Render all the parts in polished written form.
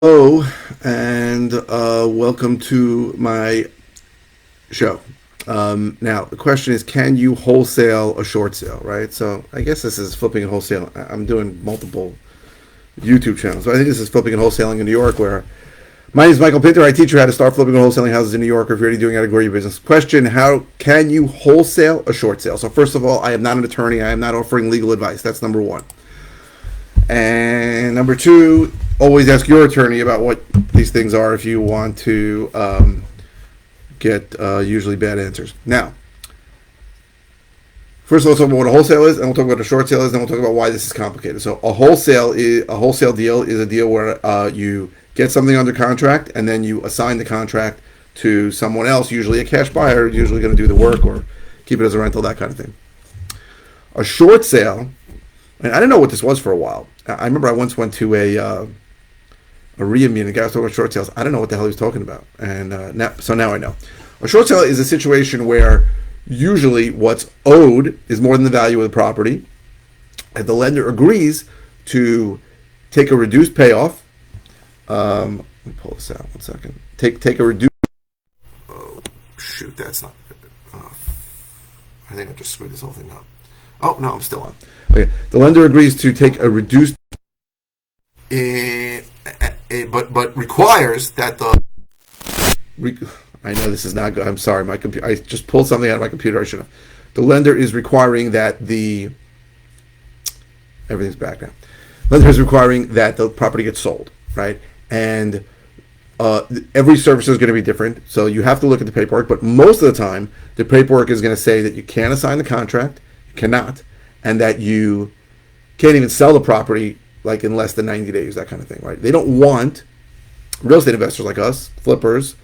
Hello, and welcome to my show. Now, the question is, can you wholesale a short sale, right? So I guess this is flipping and wholesale. I'm doing multiple YouTube channels. So I think this is flipping and wholesaling in New York, where my name is Michael Pinter. I teach you how to start flipping and wholesaling houses in New York, or if you're already doing it, to grow your business. Question, how can you wholesale a short sale? So first of all, I am not an attorney. I am not offering legal advice. That's number one. And number two, always ask your attorney about what these things are if you want to get usually bad answers. Now, first of all, let's talk about what a wholesale is, and we'll talk about what a short sale is, and we'll talk about why this is complicated. So a wholesale deal is a deal where you get something under contract, and then you assign the contract to someone else, usually a cash buyer, usually going to do the work or keep it as a rental, that kind of thing. A short sale, and I didn't know what this was for a while. I remember I once went to a RIA meeting. The guy was talking about short sales. I don't know what the hell he was talking about, and now I know. A short sale is a situation where usually what's owed is more than the value of the property, and the lender agrees to take a reduced payoff. Let me pull this out 1 second. Take a reduced. Oh shoot, that's not. I think I just screwed this whole thing up. Oh no, I'm still on. Okay, the lender agrees to take a reduced, but requires that I know this is not good. I'm sorry, my computer. I just pulled something out of my computer. I should have. The lender is requiring that everything's back now. The lender is requiring that the property gets sold, right? And every servicer is going to be different, so you have to look at the paperwork. But most of the time, the paperwork is going to say that you can't assign the contract, you cannot, and that you can't even sell the property like in less than 90 days, that kind of thing, right? They don't want real estate investors like us, flippers,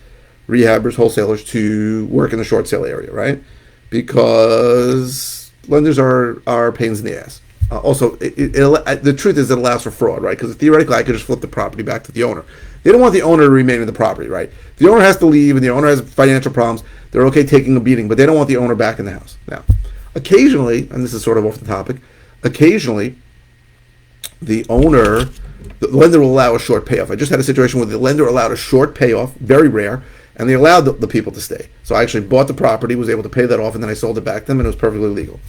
rehabbers, wholesalers, to work in the short sale area, right? Because lenders are pains in the ass. Also, the truth is it allows for fraud, right? Because theoretically, I could just flip the property back to the owner. They don't want the owner to remain in the property, right? If the owner has to leave and the owner has financial problems, they're okay taking a beating, but they don't want the owner back in the house. Now, occasionally, and this is sort of off the topic, occasionally, the lender will allow a short payoff. I just had a situation where the lender allowed a short payoff, very rare, and they allowed the people to stay. So I actually bought the property, was able to pay that off, and then I sold it back to them, and it was perfectly legal.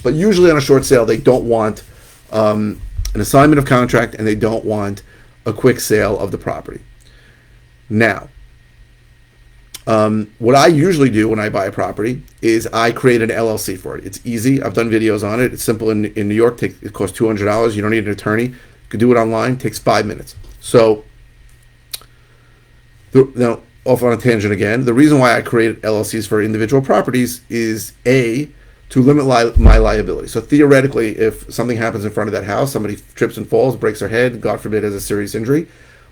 But usually on a short sale, they don't want an assignment of contract, and they don't want a quick sale of the property. Now, what I usually do when I buy a property is I create an LLC for it. It's easy. I've done videos on it. It's simple. In New York, it costs $200. You don't need an attorney. You can do it online. It takes 5 minutes. So, now, off on a tangent again, the reason why I create LLCs for individual properties is to limit my liability. So theoretically, if something happens in front of that house, somebody trips and falls, breaks their head, God forbid, has a serious injury,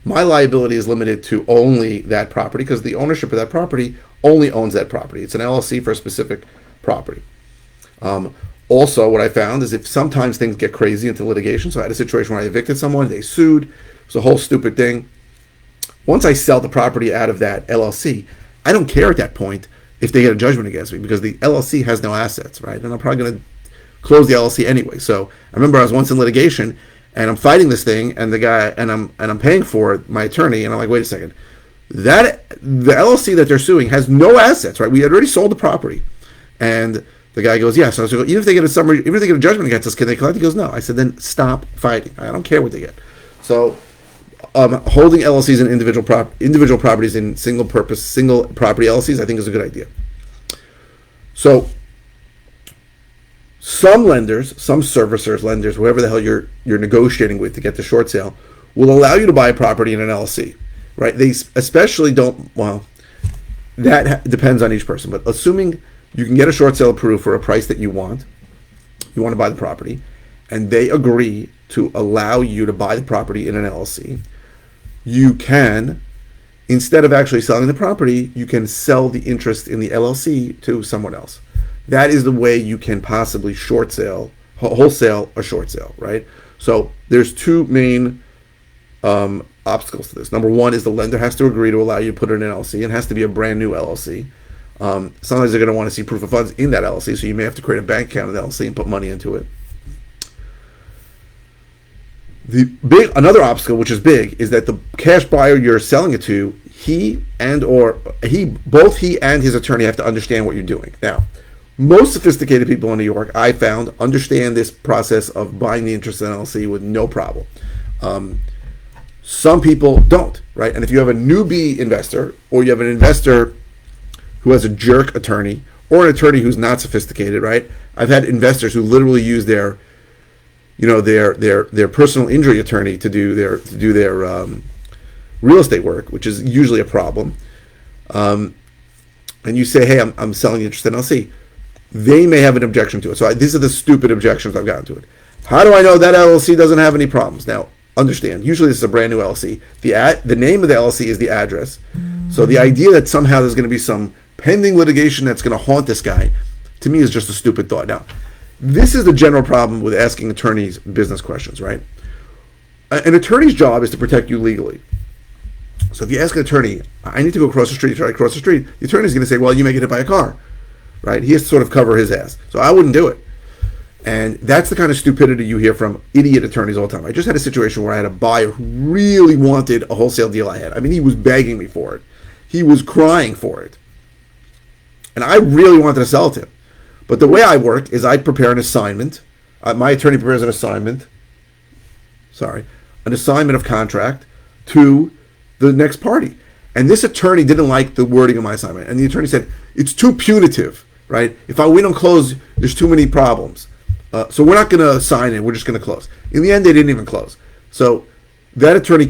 my liability is limited to only that property because the ownership of that property only owns that property. It's an LLC for a specific property. Also, what I found is if sometimes things get crazy into litigation, so I had a situation where I evicted someone, they sued, it was a whole stupid thing. Once I sell the property out of that LLC, I don't care at that point if they get a judgment against me because the LLC has no assets, right? And I'm probably going to close the LLC anyway. So I remember I was once in litigation and I'm fighting this thing, and the guy and I'm paying for it, my attorney, and I'm like, wait a second, the LLC that they're suing has no assets, right? We had already sold the property, and the guy goes, yes. So I said, even if they get a judgment against us, can they collect? He goes, no. I said, then stop fighting. I don't care what they get. So holding LLCs in individual properties in single property LLCs, I think is a good idea. So some lenders, some servicers, lenders, whoever the hell you're negotiating with to get the short sale, will allow you to buy a property in an LLC, right? They especially don't, well, that depends on each person, but assuming you can get a short sale approved for a price that you want to buy the property, and they agree to allow you to buy the property in an LLC, you can, instead of actually selling the property, you can sell the interest in the LLC to someone else. That is the way you can possibly wholesale a short sale, right? So there's two main obstacles to this. Number one is the lender has to agree to allow you to put it in an LLC, and it has to be a brand new LLC. Sometimes they're going to want to see proof of funds in that LLC, so you may have to create a bank account in the LLC and put money into it. Another obstacle, which is big, is that the cash buyer you're selling it to, both he and his attorney have to understand what you're doing. Now, most sophisticated people in New York, I found, understand this process of buying the interest in LLC with no problem. Some people don't, right? And if you have a newbie investor, or you have an investor who has a jerk attorney, or an attorney who's not sophisticated, right? I've had investors who literally use their personal injury attorney to do their real estate work, which is usually a problem. And you say, hey, I'm selling interest in LLC. They may have an objection to it. So these are the stupid objections I've gotten to it. How do I know that LLC doesn't have any problems? Now, understand, usually this is a brand new LLC. The name of the LLC is the address. So the idea that somehow there's going to be some pending litigation that's going to haunt this guy, to me, is just a stupid thought. Now, this is the general problem with asking attorneys business questions, right? An attorney's job is to protect you legally. So if you ask an attorney, I need to go across the street, try to cross the street, the attorney's going to say, well, you may get hit by a car, right? He has to sort of cover his ass. So I wouldn't do it. And that's the kind of stupidity you hear from idiot attorneys all the time. I just had a situation where I had a buyer who really wanted a wholesale deal I had. I mean, he was begging me for it. He was crying for it. And I really wanted to sell it to him. But the way I work is I prepare an assignment. My attorney prepares an assignment of contract to the next party. And this attorney didn't like the wording of my assignment. And the attorney said, it's too punitive, right? If we don't close, there's too many problems. So we're not going to sign it. We're just going to close. In the end, they didn't even close. So that attorney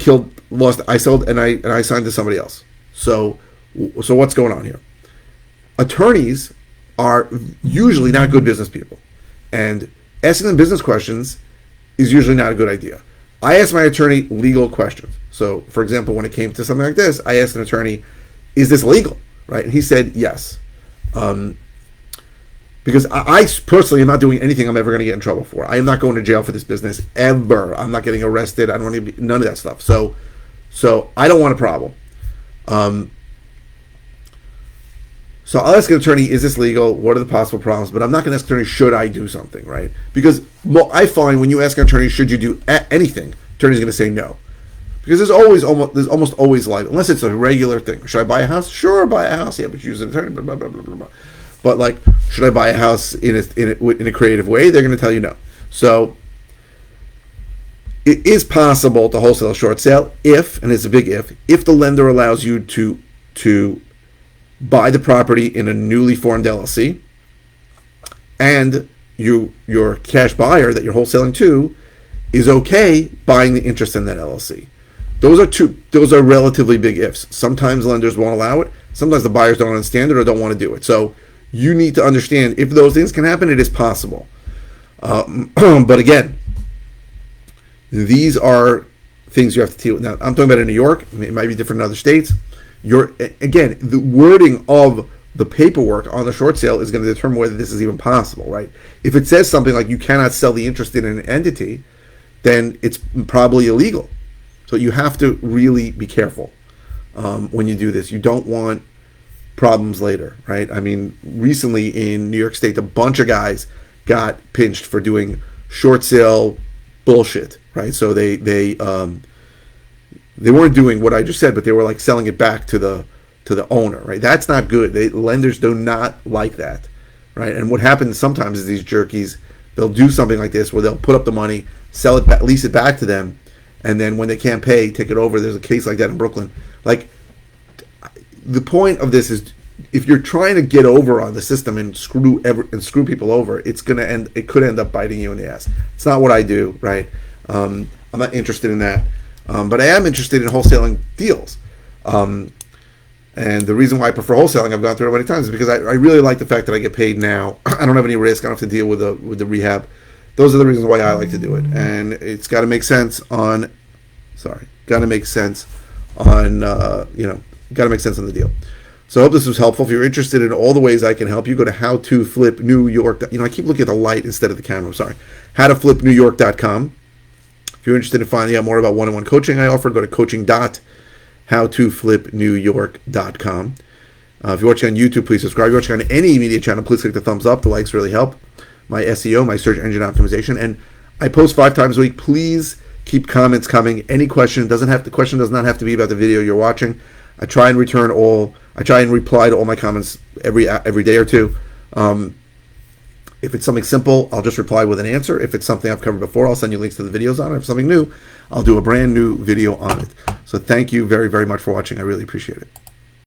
lost. I sold, and I signed to somebody else. So what's going on here? Attorneys are usually not good business people, and asking them business questions is usually not a good idea. I asked my attorney legal questions. So, for example, when it came to something like this, I asked an attorney, "Is this legal?" Right, and he said yes. Because I personally am not doing anything I'm ever going to get in trouble for. I am not going to jail for this business ever. I'm not getting arrested. I don't want to be, none of that stuff. So I don't want a problem. So I'll ask an attorney, is this legal? What are the possible problems? But I'm not going to ask an attorney, should I do something, right? Because I find when you ask an attorney, should you do anything, the attorney's going to say no. Because there's almost always life, unless it's a regular thing. Should I buy a house? Sure, buy a house. Yeah, but use an attorney, blah, blah, blah, blah, blah. But like, should I buy a house in a creative way? They're going to tell you no. So it is possible to wholesale a short sale if, and it's a big if the lender allows you to buy the property in a newly formed LLC, and your cash buyer that you're wholesaling to is okay buying the interest in that LLC. Those are relatively big ifs. Sometimes lenders won't allow it. Sometimes the buyers don't understand it or don't want to do it. So you need to understand, if those things can happen, it is possible. But again, these are things you have to deal with. Now, I'm talking about in New York. It might be different in other states. Again, the wording of the paperwork on the short sale is going to determine whether this is even possible, right? If it says something like you cannot sell the interest in an entity, then it's probably illegal. So you have to really be careful when you do this. You don't want problems later, right? I mean, recently in New York State, a bunch of guys got pinched for doing short sale bullshit, right? So they weren't doing what I just said, but they were like selling it back to the owner, right? That's not good. Lenders do not like that, right? And what happens sometimes is these jerkies, they'll do something like this where they'll put up the money, sell it back, lease it back to them, and then when they can't pay, take it over. There's a case like that in Brooklyn. Like, the point of this is, if you're trying to get over on the system and screw people over, it could end up biting you in the ass. It's not what I do, right? I'm not interested in that. But I am interested in wholesaling deals. And the reason why I prefer wholesaling, I've gone through it many times, is because I really like the fact that I get paid now. I don't have any risk. I don't have to deal with the rehab. Those are the reasons why I like to do it. And it's got to make sense on the deal. So I hope this was helpful. If you're interested in all the ways I can help you, go to How to Flip New York. I keep looking at the light instead of the camera. I'm sorry. HowToFlipNewYork.com. If you're interested in finding out more about one-on-one coaching I offer, go to coaching.howtoflipnewyork.com. If you're watching on YouTube, please subscribe. If you're watching on any media channel, please click the thumbs up. The likes really help my SEO, my search engine optimization. And I post 5 times a week. Please Keep comments coming. Any question the question does not have to be about the video you're watching. I try and reply to all my comments every day or two. If it's something simple, I'll just reply with an answer. If it's something I've covered before, I'll send you links to the videos on it. If it's something new, I'll do a brand new video on it. So thank you very, very much for watching. I really appreciate it.